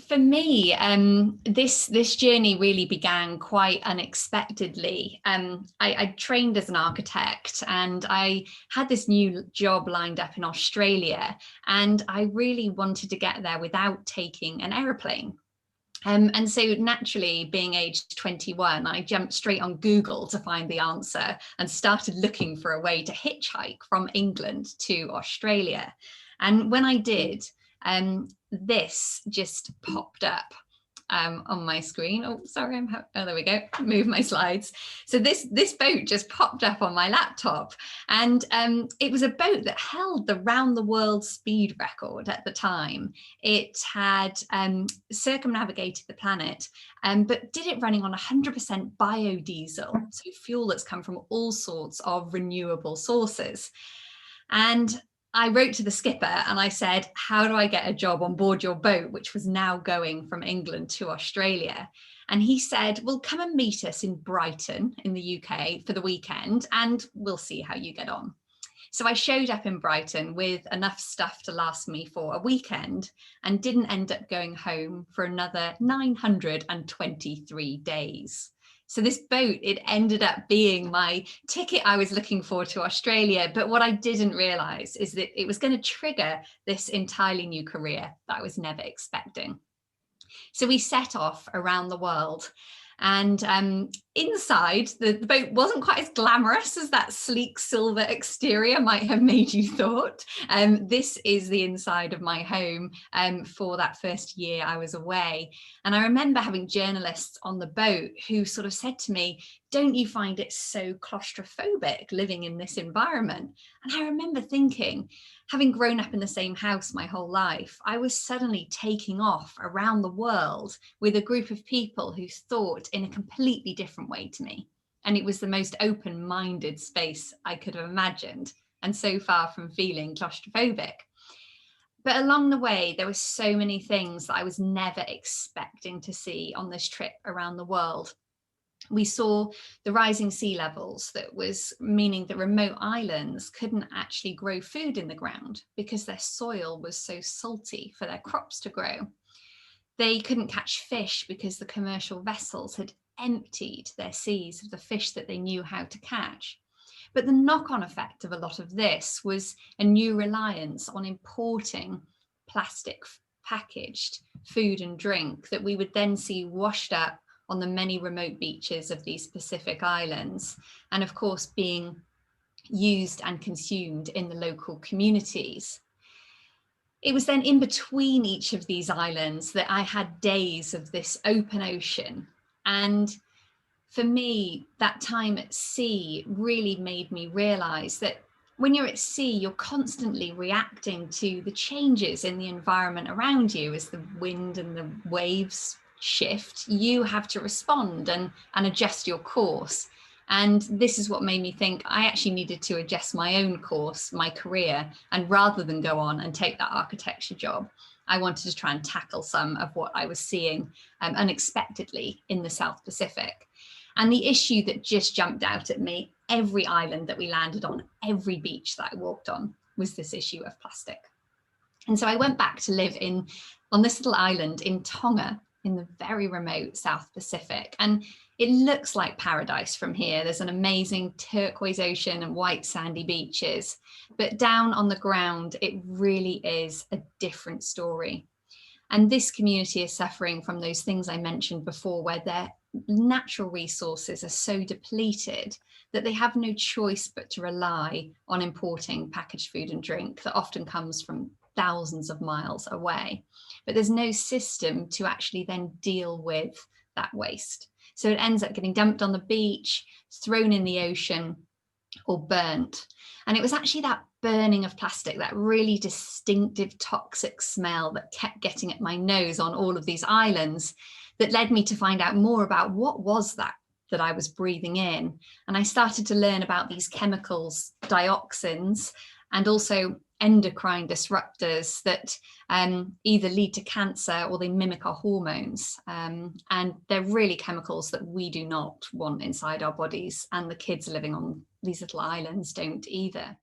For me, this journey really began quite unexpectedly. I trained as an architect, and I had this new job lined up in Australia, and I really wanted to get there without taking an aeroplane. And so naturally, being aged 21, I jumped straight on Google to find the answer and started looking for a way to hitchhike from England to Australia. And when I did, this just popped up on my screen. Oh, sorry, oh, there we go. Move my slides. So this boat just popped up on my laptop, and it was a boat that held the round the world speed record at the time. It had circumnavigated the planet, but did it running on 100% biodiesel, so fuel that's come from all sorts of renewable sources. And I wrote to the skipper and I said, how do I get a job on board your boat, which was now going from England to Australia? And he said, well, come and meet us in Brighton in the UK for the weekend and we'll see how you get on. So I showed up in Brighton with enough stuff to last me for a weekend and didn't end up going home for another 923 days. So this boat, it ended up being my ticket I was looking for to Australia. But what I didn't realize is that it was going to trigger this entirely new career that I was never expecting. So we set off around the world. And inside, the boat wasn't quite as glamorous as that sleek silver exterior might have made you thought. This is the inside of my home for that first year I was away. And I remember having journalists on the boat who sort of said to me, don't you find it so claustrophobic living in this environment? And I remember thinking, having grown up in the same house my whole life, I was suddenly taking off around the world with a group of people who thought in a completely different way to me. And it was the most open-minded space I could have imagined, and so far from feeling claustrophobic. But along the way, there were so many things that I was never expecting to see on this trip around the world. We saw the rising sea levels, that was meaning that remote islands couldn't actually grow food in the ground because their soil was so salty for their crops to grow. They couldn't catch fish because the commercial vessels had emptied their seas of the fish that they knew how to catch. But the knock-on effect of a lot of this was a new reliance on importing plastic packaged food and drink that we would then see washed up on the many remote beaches of these Pacific islands, and of course being used and consumed in the local communities. It was then in between each of these islands that I had days of this open ocean. And for me, that time at sea really made me realize that when you're at sea, you're constantly reacting to the changes in the environment around you as the wind and the waves shift. You have to respond and adjust your course. And this is what made me think I actually needed to adjust my own course, my career, and rather than go on and take that architecture job, I wanted to try and tackle some of what I was seeing unexpectedly in the South Pacific. And the issue that just jumped out at me, every island that we landed on, every beach that I walked on, was this issue of plastic. And so I went back to live on this little island in Tonga, in the very remote South Pacific. And it looks like paradise from here. There's an amazing turquoise ocean and white sandy beaches, but down on the ground, it really is a different story. And this community is suffering from those things I mentioned before, where their natural resources are so depleted that they have no choice but to rely on importing packaged food and drink that often comes from thousands of miles away. But there's no system to actually then deal with that waste. So it ends up getting dumped on the beach, thrown in the ocean, or burnt. And it was actually that burning of plastic, that really distinctive toxic smell that kept getting at my nose on all of these islands, that led me to find out more about what was that I was breathing in. And I started to learn about these chemicals, dioxins, and also endocrine disruptors that either lead to cancer or they mimic our hormones. And they're really chemicals that we do not want inside our bodies, and the kids living on these little islands don't either.